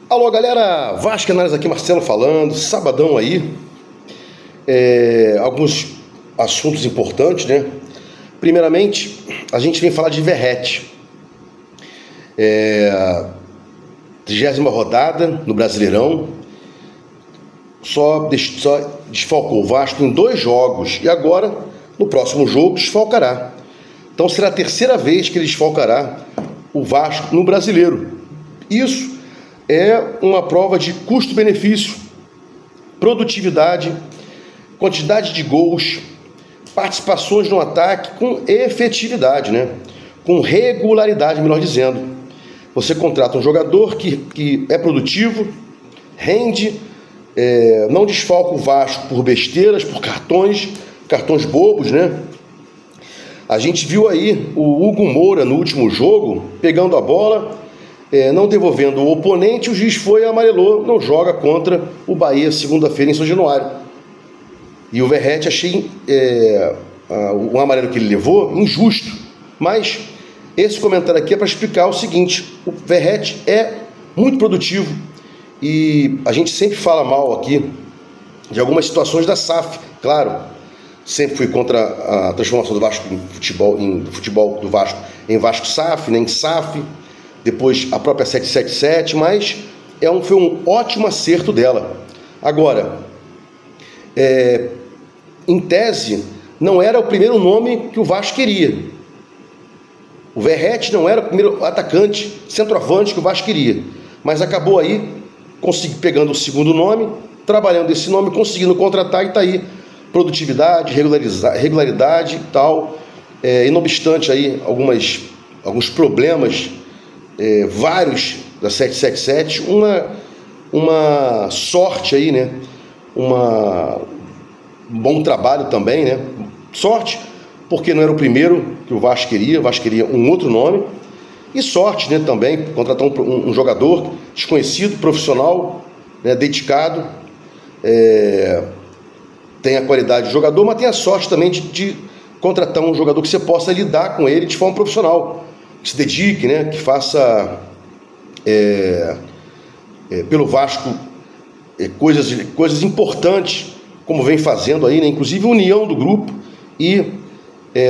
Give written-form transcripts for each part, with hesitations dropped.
Alô, galera, Vasco Análise aqui, Marcelo falando, sabadão aí, alguns assuntos importantes, né? Primeiramente, a gente vem falar de Verratti, 30ª rodada no Brasileirão, só desfalcou o Vasco em 2 jogos e agora, no próximo jogo, desfalcará. Então será a 3ª vez que ele desfalcará o Vasco no Brasileiro. Isso é uma prova de custo-benefício, produtividade, quantidade de gols, participações no ataque com efetividade, né? Com regularidade, melhor dizendo. Você contrata um jogador que é produtivo, rende, não desfalca o Vasco por besteiras, por cartões bobos, né? A gente viu aí o Hugo Moura no último jogo, pegando a bola, não devolvendo o oponente, o juiz foi e amarelou, não joga contra o Bahia segunda-feira em São Januário. E o Verratti, achei o amarelo que ele levou injusto, mas esse comentário aqui é para explicar o seguinte: o Verratti é muito produtivo e a gente sempre fala mal aqui de algumas situações da SAF, claro, sempre fui contra a transformação do Vasco em futebol do Vasco em Vasco SAF, né, em SAF, depois a própria 777, mas foi um ótimo acerto dela. Agora, em tese, não era o primeiro nome que o Vasco queria. O Verratti não era o primeiro atacante, centroavante que o Vasco queria, mas acabou aí pegando o segundo nome, trabalhando esse nome, conseguindo contratar e está aí. Produtividade, regularidade e tal. E não obstante aí alguns problemas, vários da 777, uma sorte aí, né? Um bom trabalho também, né? Sorte, porque não era o primeiro que o Vasco queria um outro nome. E sorte, né, também, contratar um jogador desconhecido, profissional, né, dedicado, tem a qualidade de jogador, mas tem a sorte também de contratar um jogador que você possa lidar com ele de forma profissional, que se dedique, né, que faça pelo Vasco coisas importantes, como vem fazendo aí, né, inclusive união do grupo e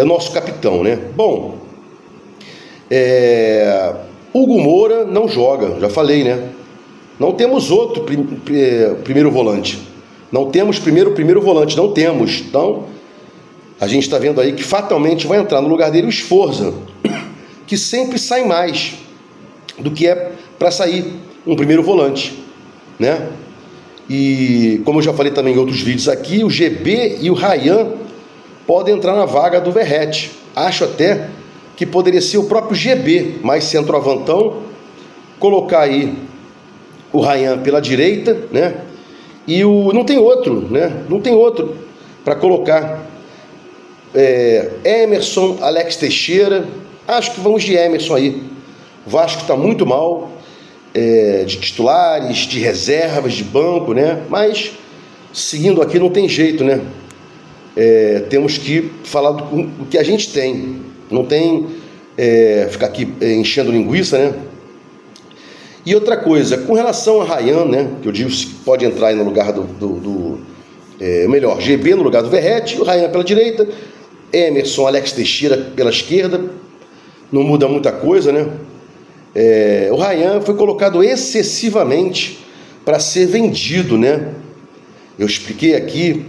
nosso capitão, né? Bom, Hugo Moura não joga, já falei, né? Não temos outro primeiro volante. Não temos primeiro volante, não temos. Então, a gente está vendo aí que fatalmente vai entrar no lugar dele o Sforza, que sempre sai mais do que é para sair um primeiro volante, né? E, como eu já falei também em outros vídeos aqui, o GB e o Ryan podem entrar na vaga do Verratti. Acho até que poderia ser o próprio GB, mais centroavantão, colocar aí o Ryan pela direita, né? E não tem outro, né? Não tem outro para colocar. Emerson, Alex Teixeira, acho que vamos de Emerson aí. O Vasco está muito mal, de titulares, de reservas, de banco, né? Mas seguindo aqui não tem jeito, né? Temos que falar do que a gente tem. Não tem ficar aqui enchendo linguiça, né? E outra coisa, com relação a Ryan, né, que eu digo que pode entrar aí no lugar melhor, GB no lugar do Verratti, o Ryan pela direita, Emerson, Alex Teixeira pela esquerda, não muda muita coisa, né? O Ryan foi colocado excessivamente para ser vendido, né? Eu expliquei aqui,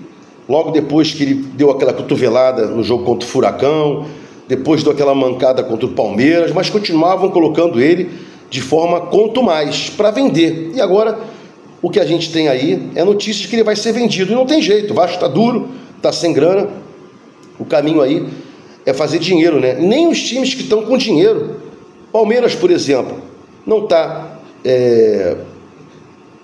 logo depois que ele deu aquela cotovelada no jogo contra o Furacão, depois deu aquela mancada contra o Palmeiras, mas continuavam colocando ele de forma quanto mais, para vender. E agora, o que a gente tem aí é notícia de que ele vai ser vendido. E não tem jeito, o Vasco está duro, está sem grana. O caminho aí é fazer dinheiro, né? Nem os times que estão com dinheiro. Palmeiras, por exemplo, não está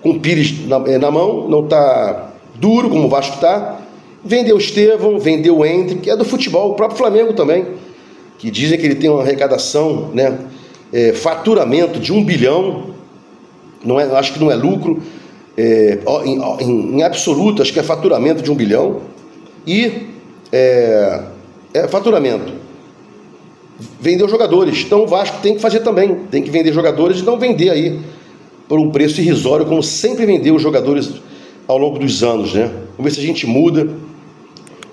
com o Pires na mão, não está duro como o Vasco está. Vendeu o Estevão, vendeu o Hendrick, que é do futebol, o próprio Flamengo também, que dizem que ele tem uma arrecadação, né? Faturamento de 1 bilhão, acho que não é lucro, em absoluto, acho que é faturamento de 1 bilhão, e faturamento. Vendeu jogadores, então o Vasco tem que fazer também, tem que vender jogadores e não vender aí por um preço irrisório, como sempre vendeu os jogadores ao longo dos anos, né? Vamos ver se a gente muda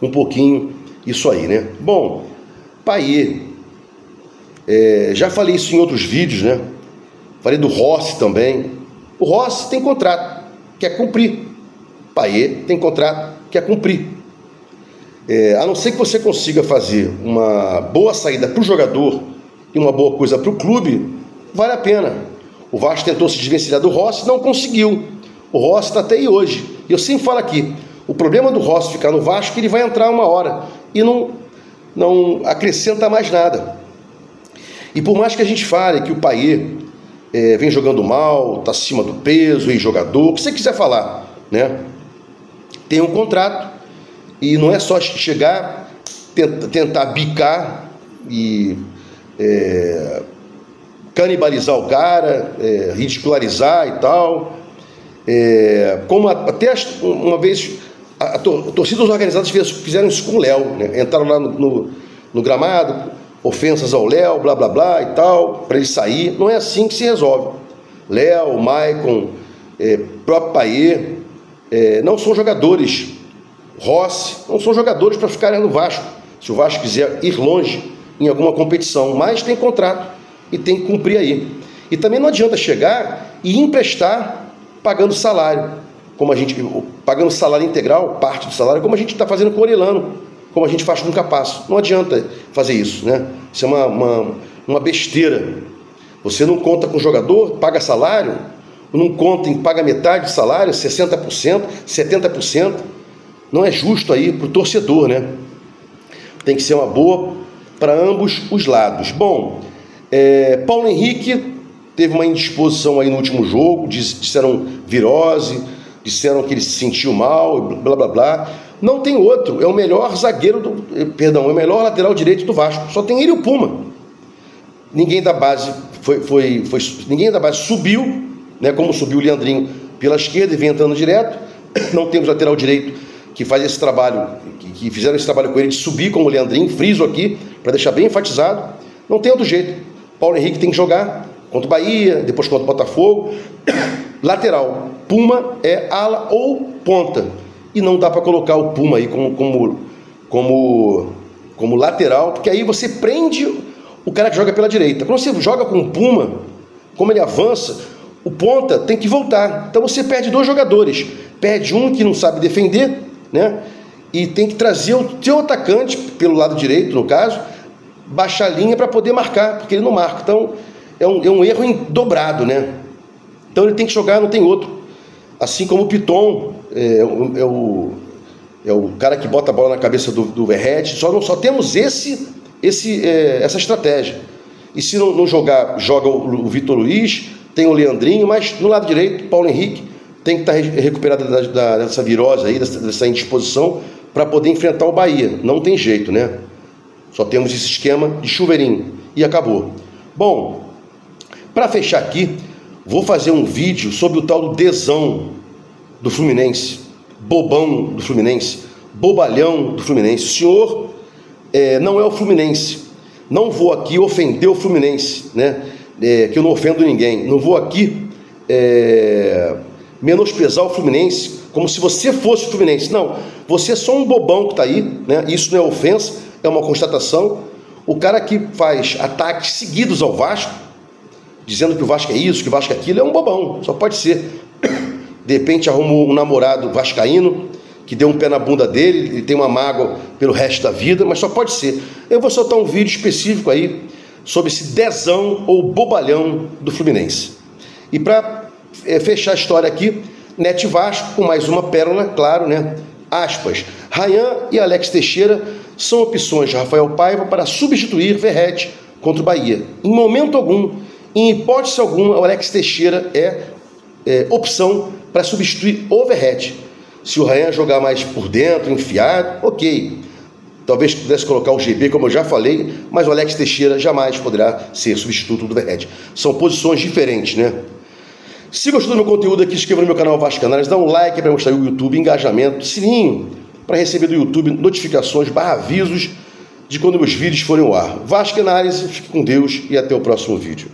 um pouquinho isso aí, né? Bom, Payet, já falei isso em outros vídeos, né? Falei do Rossi também. O Rossi tem contrato, quer cumprir. Payet tem contrato, quer cumprir. A não ser que você consiga fazer uma boa saída para o jogador e uma boa coisa para o clube, vale a pena. O Vasco tentou se desvencilhar do Rossi, não conseguiu. O Rossi está até aí hoje. E eu sempre falo aqui, o problema do Rossi ficar no Vasco é que ele vai entrar uma hora e não acrescenta mais nada. E por mais que a gente fale que o Payet vem jogando mal, está acima do peso, ex-jogador, o que você quiser falar, né? Tem um contrato e não é só chegar, tentar bicar e canibalizar o cara, ridicularizar e tal. Como até uma vez torcidas organizadas fizeram isso com o Léo, né? Entraram lá no gramado, ofensas ao Léo, blá blá blá e tal, para ele sair. Não é assim que se resolve. Léo, Maicon, próprio Payet, não são jogadores. Rossi, não são jogadores para ficarem no Vasco, se o Vasco quiser ir longe em alguma competição, mas tem contrato e tem que cumprir aí. E também não adianta chegar e emprestar pagando salário, pagando salário integral, parte do salário, como a gente está fazendo com o Orelhano, como a gente faz com o Capasso. Não adianta fazer isso, né? Isso é uma besteira. Você não conta com o jogador, paga salário, não conta em paga metade do salário, 60%, 70%. Não é justo aí para o torcedor, né? Tem que ser uma boa para ambos os lados. Bom, Paulo Henrique teve uma indisposição aí no último jogo, disseram virose, disseram que ele se sentiu mal, blá blá blá. Não tem outro, é o melhor zagueiro é o melhor lateral direito do Vasco. Só tem ele e o Puma. Ninguém da base ninguém da base subiu, né? Como subiu o Leandrinho pela esquerda e vem entrando direto. Não temos lateral direito que faz esse trabalho, que fizeram esse trabalho com ele de subir como o Leandrinho, friso aqui, para deixar bem enfatizado. Não tem outro jeito. Paulo Henrique tem que jogar contra o Bahia, depois contra o Botafogo. Lateral, Puma é ala ou ponta. E não dá para colocar o Puma aí como lateral, porque aí você prende o cara que joga pela direita. Quando você joga com o Puma, como ele avança, o ponta tem que voltar. Então você perde dois jogadores. Perde um que não sabe defender, né? E tem que trazer o teu atacante, pelo lado direito, no caso, baixar a linha para poder marcar, porque ele não marca. Então é um erro dobrado, né? Então ele tem que jogar, não tem outro. Assim como o Piton é o cara que bota a bola na cabeça do Verratti. Só temos essa estratégia. E se não jogar, joga o Vitor Luiz, tem o Leandrinho, mas no lado direito, Paulo Henrique tem que estar recuperado dessa virose aí, dessa indisposição, para poder enfrentar o Bahia. Não tem jeito, né? Só temos esse esquema de chuveirinho. E acabou. Bom, para fechar aqui, vou fazer um vídeo sobre o tal do Dezão do Fluminense, bobão do Fluminense, bobalhão do Fluminense. O senhor não é o Fluminense. Não vou aqui ofender o Fluminense, né? Que eu não ofendo ninguém. Não vou aqui menosprezar o Fluminense como se você fosse o Fluminense. Não, você é só um bobão que está aí, né? Isso não é ofensa, é uma constatação. O cara que faz ataques seguidos ao Vasco, dizendo que o Vasco é isso, que o Vasco é aquilo, é um bobão, só pode ser. De repente arrumou um namorado vascaíno, que deu um pé na bunda dele, ele tem uma mágoa pelo resto da vida, mas só pode ser. Eu vou soltar um vídeo específico aí sobre esse dezão ou bobalhão do Fluminense. E para fechar a história aqui, Net Vasco, com mais uma pérola, claro, né? Aspas. Rayan e Alex Teixeira são opções de Rafael Paiva para substituir Verratti contra o Bahia. Em momento algum, em hipótese alguma, o Alex Teixeira é opção para substituir o Verratti. Se o Rayan jogar mais por dentro, enfiado, ok. Talvez pudesse colocar o GB, como eu já falei, mas o Alex Teixeira jamais poderá ser substituto do Verratti. São posições diferentes, né? Se gostou do meu conteúdo aqui, se inscreva no meu canal Vasco Canaries, dá um like para mostrar o YouTube, engajamento, sininho para receber do YouTube notificações, avisos de quando meus vídeos forem ao ar. Vasco Canaries, fique com Deus e até o próximo vídeo.